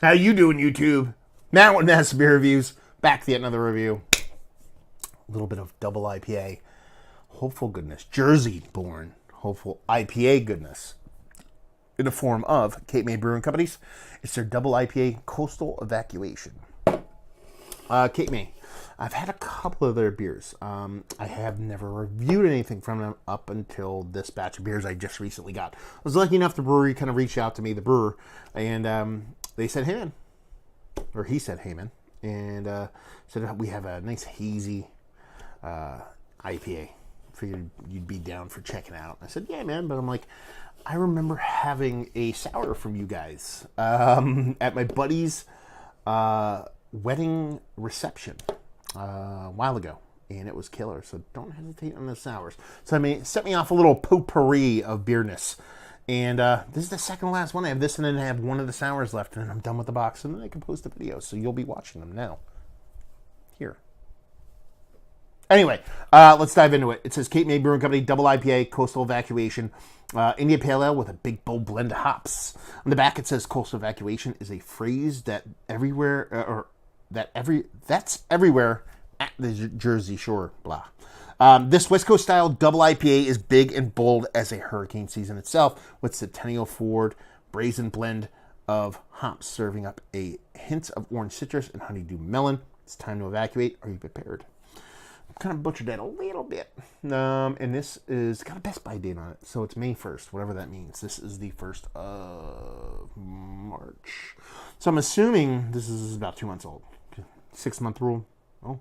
How you doing, YouTube? Matt with Mass Beer Reviews. Back to yet another review. A little bit of double IPA. Hopeful goodness. Jersey-born hopeful IPA goodness. In the form of Cape May Brewing Companies. It's their double IPA Coastal Evacuation. Cape May. I've had a couple of their beers. I have never reviewed anything from them up until this batch of beers I just recently got. I was lucky enough the brewery kind of reached out to me, the brewer, and they said, hey man, or he said, hey man, and said we have a nice hazy IPA. Figured you'd be down for checking out. I said, yeah man, but I'm like, I remember having a sour from you guys at my buddy's wedding reception a while ago, and it was killer. So don't hesitate on the sours. So I mean, set me off a little potpourri of beerness, and this is the second to last one. I have this, and then I have one of the sours left, and then I'm done with the box, and then I can post a video. So you'll be watching them now. Here. Anyway, let's dive into it. It says Cape May Brewing Company Double IPA Coastal Evacuation India Pale Ale with a big bold blend of hops. On the back it says Coastal Evacuation is a phrase that that's everywhere at the Jersey Shore. Blah. This West Coast style double IPA is big and bold as a hurricane season itself, with Centennial Forward brazen blend of hops serving up a hint of orange citrus and honeydew melon. It's time to evacuate. Are you prepared? Kind of butchered that a little bit. And this is got a Best By date on it. So it's May 1st, whatever that means. This is the 1st of March. So I'm assuming this is about 2 months old. 6-month rule. Oh.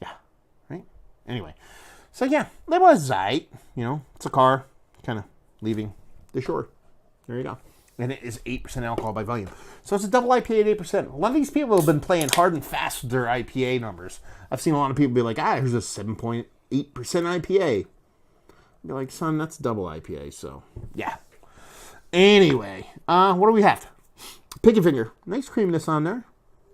Yeah. Right? Anyway. So yeah, that was right. You know, it's a car kind of leaving the shore. There you go. And it is 8% alcohol by volume. So it's a double IPA at 8%. A lot of these people have been playing hard and fast with their IPA numbers. I've seen a lot of people be like, here's a 7.8% IPA. I'd be like, son, that's double IPA. So, yeah. Anyway, what do we have? Picky finger. Nice creaminess on there.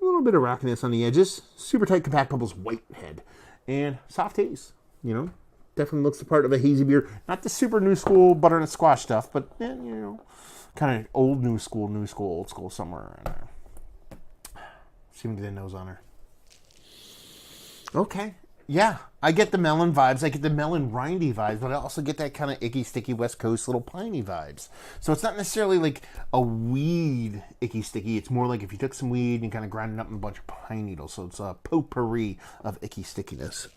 A little bit of rockiness on the edges. Super tight compact bubbles, white head. And soft haze. You know, definitely looks the part of a hazy beer. Not the super new school butternut squash stuff, but, you know, kind of old, new school, old school, somewhere around there. Seem to get a nose on her. Okay. Yeah, I get the melon vibes. I get the melon rindy vibes, but I also get that kind of icky, sticky West Coast little piney vibes. So it's not necessarily like a weed icky, sticky. It's more like if you took some weed and kind of ground it up in a bunch of pine needles. So it's a potpourri of icky stickiness.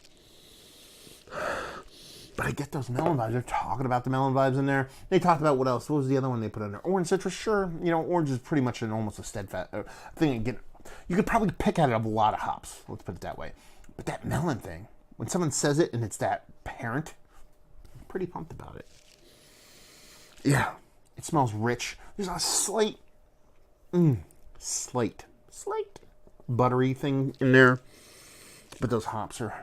But I get those melon vibes. They're talking about the melon vibes in there. They talked about what else? What was the other one they put in there? Orange citrus, sure. You know, orange is pretty much almost a steadfast thing. Again, you could probably pick out of a lot of hops. Let's put it that way. But that melon thing, when someone says it and it's that apparent, I'm pretty pumped about it. Yeah, it smells rich. There's a slight buttery thing in there. But those hops are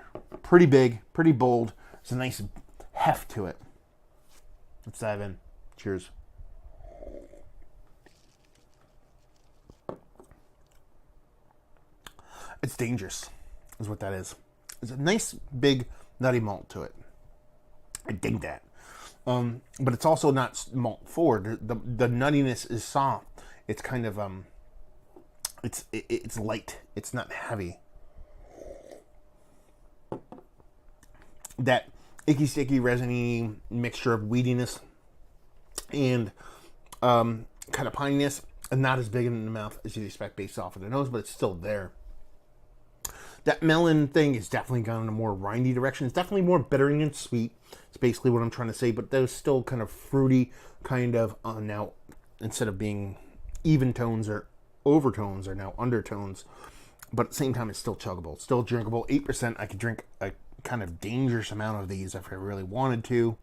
pretty big, pretty bold. There's a nice heft to it. Let's dive in. Cheers. It's dangerous, is what that is. There's a nice, big, nutty malt to it. I dig that. But it's also not malt forward. The nuttiness is soft. It's kind of it's light. It's not heavy. That icky, sticky, resiny mixture of weediness and kind of pininess, and not as big in the mouth as you'd expect based off of the nose, but it's still there. That melon thing is definitely gone in a more rindy direction. It's definitely more bitter than sweet. It's basically what I'm trying to say, but there's still kind of fruity, kind of now, instead of being even tones or overtones, are now undertones. But at the same time, it's still chuggable, still drinkable. 8%. I could drink a kind of dangerous amount of these if I really wanted to.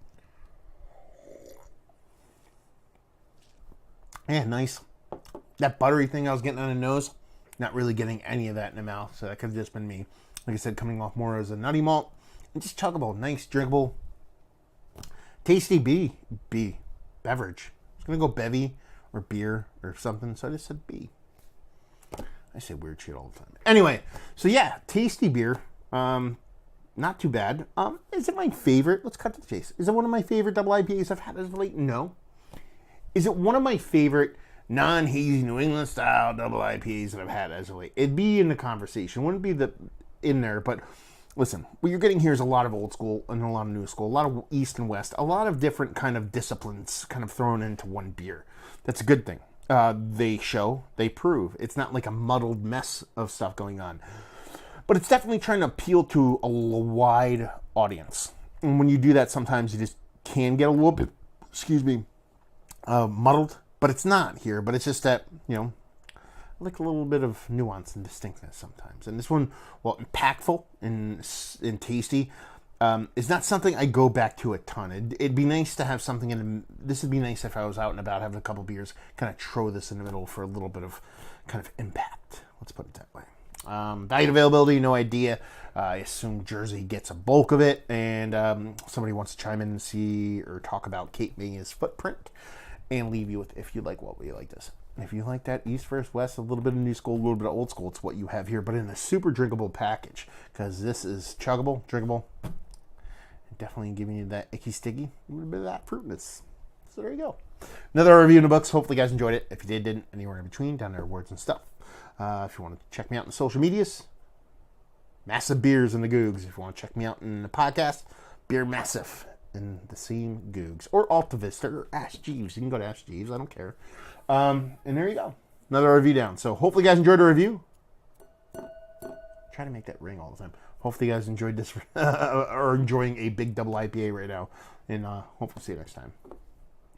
Yeah, nice. That buttery thing I was getting on the nose, not really getting any of that in the mouth, so that could have just been me. Like I said, coming off more as a nutty malt, and just chuggable, nice, drinkable, tasty beverage. I was gonna go bevy or beer or something, so I just said B. I say weird shit all the time. Anyway, so yeah, tasty beer. Not too bad. Is it my favorite? Let's cut to the chase. Is it one of my favorite double IPAs I've had as of late? No. Is it one of my favorite non-hazy New England style double IPAs that I've had as of late. It'd be in the conversation. It wouldn't be in there, but listen, what you're getting here is a lot of old school and a lot of new school, a lot of East and West, a lot of different kind of disciplines kind of thrown into one beer. That's a good thing. They show, they prove. It's not like a muddled mess of stuff going on. But it's definitely trying to appeal to a wide audience. And when you do that, sometimes you just can get a little bit, muddled. But it's not here. But it's just that, I like a little bit of nuance and distinctness sometimes. And this one, while impactful and tasty, is not something I go back to a ton. It'd be nice to have something this would be nice if I was out and about having a couple beers, kind of throw this in the middle for a little bit of kind of impact. Let's put it that way. Value availability, no idea. I assume Jersey gets a bulk of it, and somebody wants to chime in and see or talk about Cape May's footprint, and leave you with, if you like what we like this. If you like that East versus West, a little bit of new school, a little bit of old school, it's what you have here, but in a super drinkable package, because this is chuggable, drinkable, definitely giving you that icky sticky, a little bit of that fruitness. So there you go. Another review in the books. Hopefully you guys enjoyed it. If you didn't, anywhere in between, down there, words and stuff. If you want to check me out on the social medias, Massive Beers in the Googs. If you want to check me out in the podcast, Beer Massive in the same Googs. Or Altavista or Ash Jeeves. You can go to Ash Jeeves. I don't care. And there you go. Another review down. So hopefully you guys enjoyed the review. Try to make that ring all the time. Hopefully you guys enjoyed this or enjoying a big double IPA right now. And hopefully see you next time.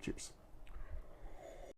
Cheers.